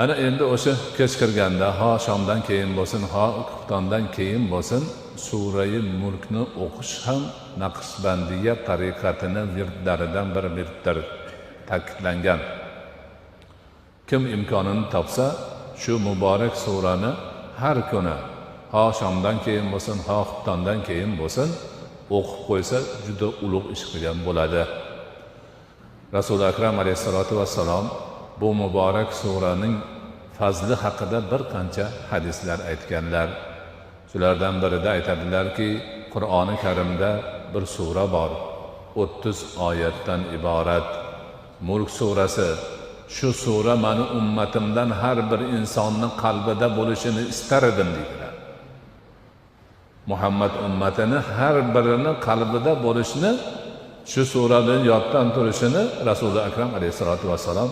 ana endi o'sha kech kirganda ho shomdan keyin bo'lsin, ho xuftondan keyin bo'lsin, surai mulkni o'qish ham Naqshbandiya tariqatini virdlaridan bir virddir ta'kidlangan. Kim imkonini topsa shu muborak surani har kuni ho shomdan keyin bo'lsin, ho xuftondan keyin bo'lsin o'qib qo'ysa juda ulug' ish qilgan bo'ladi. Rasuli akram alayhisolatu vassalom bu muborak suraning fazli haqida bir qancha hadislar aytganlar. Shulardan birida aytadilarki, Qur'oni Karimda bir sura bor, 30 oyatdan iborat, Mulk surasi. Shu sura mani ummatimdan har bir insonning qalbida bo'lishini istar edim deydilar. Muhammad ummatini har birini qalbida bo'lishni, shu suraning yoddan turishini Rasuli akram alayhisolatu vassalom